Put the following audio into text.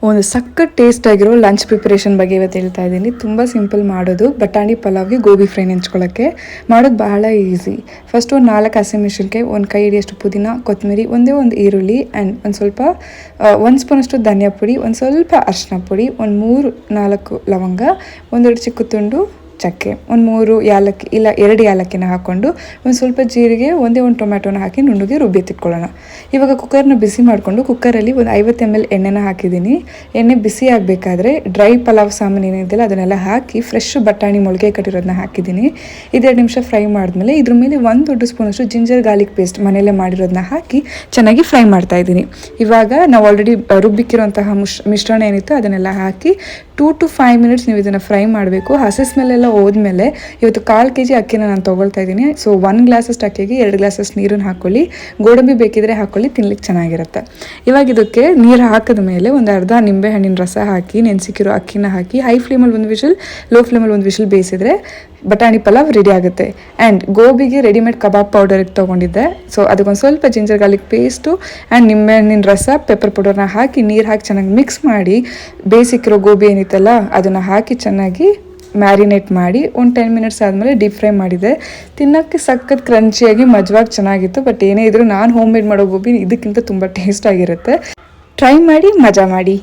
ಒಂದು ಸಖತ್ ಟೇಸ್ಟ್ ಆಗಿರೋ ಲಂಚ್ ಪ್ರಿಪರೇಷನ್ ಬಗ್ಗೆ ಇವತ್ತು ಹೇಳ್ತಾ ಇದ್ದೀನಿ. ತುಂಬ ಸಿಂಪಲ್ ಮಾಡೋದು. ಬಟಾಣಿ ಪಲಾವ್ಗೆ ಗೋಬಿ ಫ್ರೈ ನೆಂಚ್ಕೊಳ್ಳೋಕ್ಕೆ ಮಾಡೋದು ಬಹಳ ಈಸಿ. ಫಸ್ಟ್ ಒಂದು 4 ಹಸಿಮೆಣಸಿನ್ಕಾಯಿ, ಒಂದು ಕೈ ಹಿಡಿಯಷ್ಟು ಪುದೀನ, ಕೊತ್ತಂಬರಿ, ಒಂದೇ ಒಂದು ಈರುಳ್ಳಿ ಆ್ಯಂಡ್ ಒಂದು ಸ್ವಲ್ಪ 1 ಸ್ಪೂನಷ್ಟು ಧನಿಯಾ ಪುಡಿ, ಒಂದು ಸ್ವಲ್ಪ ಅರಿಶಿನ ಪುಡಿ, ಒಂದು 3-4 ಲವಂಗ, ಒಂದೆರಡು ಚಿಕ್ಕ ತುಂಡು ಚಕ್ಕೆ, ಒಂದು 3 ಯಾಲಕ್ಕಿ ಇಲ್ಲ 2 ಯಾಲಕ್ಕಿನ ಹಾಕ್ಕೊಂಡು ಒಂದು ಸ್ವಲ್ಪ ಜೀರಿಗೆ, ಒಂದೇ ಒಂದು ಟೊಮ್ಯಾಟೋನ ಹಾಕಿ ನುಣ್ಣಗೆ ರುಬ್ಬಿ ತಿಟ್ಕೊಳ್ಳೋಣ. ಇವಾಗ ಕುಕ್ಕರ್ನ ಬಿಸಿ ಮಾಡಿಕೊಂಡು ಕುಕ್ಕರಲ್ಲಿ ಒಂದು 50 ml ಎಣ್ಣೆನ ಹಾಕಿದ್ದೀನಿ. ಎಣ್ಣೆ ಬಿಸಿ ಆಗಬೇಕಾದ್ರೆ ಡ್ರೈ ಪಲಾವ್ ಸಾಮಾನು ಏನಿದೆಯಲ್ಲ ಅದನ್ನೆಲ್ಲ ಹಾಕಿ ಫ್ರೆಶ್ ಬಟಾಣಿ ಮೊಳಕೆ ಕಟ್ಟಿರೋದನ್ನ ಹಾಕಿದ್ದೀನಿ. 2 ನಿಮಿಷ ಫ್ರೈ ಮಾಡಿದ್ಮೇಲೆ ಇದ್ರ ಮೇಲೆ 1 ದೊಡ್ಡ ಸ್ಪೂನಷ್ಟು ಜಿಂಜರ್ ಗಾರ್ಲಿಕ್ ಪೇಸ್ಟ್ ಮನೆಯಲ್ಲೇ ಮಾಡಿರೋದನ್ನ ಹಾಕಿ ಚೆನ್ನಾಗಿ ಫ್ರೈ ಮಾಡ್ತಾ ಇದ್ದೀನಿ. ಇವಾಗ ನಾವು ಆಲ್ರೆಡಿ ರುಬ್ಬಿಕ್ಕಿರುವಂತಹ ಮಿಶ್ರಣ ಏನಿತ್ತು ಅದನ್ನೆಲ್ಲ ಹಾಕಿ 2 to 5 minutes ನೀವು ಇದನ್ನು ಫ್ರೈ ಮಾಡಬೇಕು. ಹಸಿ ಸ್ಮೆಲ್ಲೆಲ್ಲ ಹೋದ್ಮೇಲೆ ಇವತ್ತು 1/4 kg ಅಕ್ಕಿನ ನಾನು ತೊಗೊಳ್ತಾ ಇದ್ದೀನಿ. ಸೊ 1 ಗ್ಲಾಸಷ್ಟು ಅಕ್ಕಿಗೆ 2 ಗ್ಲಾಸಷ್ಟು ನೀರನ್ನು ಹಾಕ್ಕೊಳ್ಳಿ. ಗೋಡಂಬಿ ಬೇಕಿದ್ರೆ ಹಾಕ್ಕೊಳ್ಳಿ, ತಿನ್ಲಿಕ್ಕೆ ಚೆನ್ನಾಗಿರುತ್ತೆ. ಇವಾಗ ಇದಕ್ಕೆ ನೀರು ಹಾಕಿದ ಮೇಲೆ ಒಂದು ಅರ್ಧ ನಿಂಬೆ ಹಣ್ಣಿನ ರಸ ಹಾಕಿ ನೆನೆಸಿಕ್ಕಿರೋ ಅಕ್ಕಿನ ಹಾಕಿ ಹೈ ಫ್ಲೇಮಲ್ಲಿ 1 ವಿಷಲ್, ಲೋ ಫ್ಲೇಮಲ್ಲಿ 1 ವಿಷಲ್ ಬೇಯಿಸಿದ್ರೆ ಬಟಾಣಿ ಪಲಾವ್ ರೆಡಿ ಆಗುತ್ತೆ. ಆ್ಯಂಡ್ ಗೋಬಿಗೆ ರೆಡಿಮೇಡ್ ಕಬಾಬ್ ಪೌಡರ್ ತೊಗೊಂಡಿದ್ದೆ. ಸೊ ಅದಕ್ಕೊಂದು ಸ್ವಲ್ಪ ಜಿಂಜರ್ ಗಾರ್ಲಿಕ್ ಪೇಸ್ಟು ಆ್ಯಂಡ್ ನಿಂಬೆ ಹಣ್ಣಿನ ರಸ, ಪೆಪ್ಪರ್ ಪೌಡರ್ನ ಹಾಕಿ ನೀರು ಹಾಕಿ ಚೆನ್ನಾಗಿ ಮಿಕ್ಸ್ ಮಾಡಿ ಬೇಯಿಸಿಕ್ಕಿರೋ ಗೋಬಿ ಏನಿತ್ತಲ್ಲ ಅದನ್ನು ಹಾಕಿ ಚೆನ್ನಾಗಿ ಮ್ಯಾರಿನೇಟ್ ಮಾಡಿ ಒಂದು 10 minutes ಆದಮೇಲೆ ಡೀಪ್ ಫ್ರೈ ಮಾಡಿದೆ. ತಿನ್ನೋಕ್ಕೆ ಸಖತ್ ಕ್ರಂಚಿಯಾಗಿ ಮಜವಾಗಿ ಚೆನ್ನಾಗಿತ್ತು. ಬಟ್ ಏನೇ ಇದ್ರೂ ನಾನು ಹೋಮ್ ಮೇಡ್ ಮಾಡೋ ಗೋಬಿ ಇದಕ್ಕಿಂತ ತುಂಬ ಟೇಸ್ಟ್ ಆಗಿರುತ್ತೆ. ಟ್ರೈ ಮಾಡಿ, ಮಜಾ ಮಾಡಿ.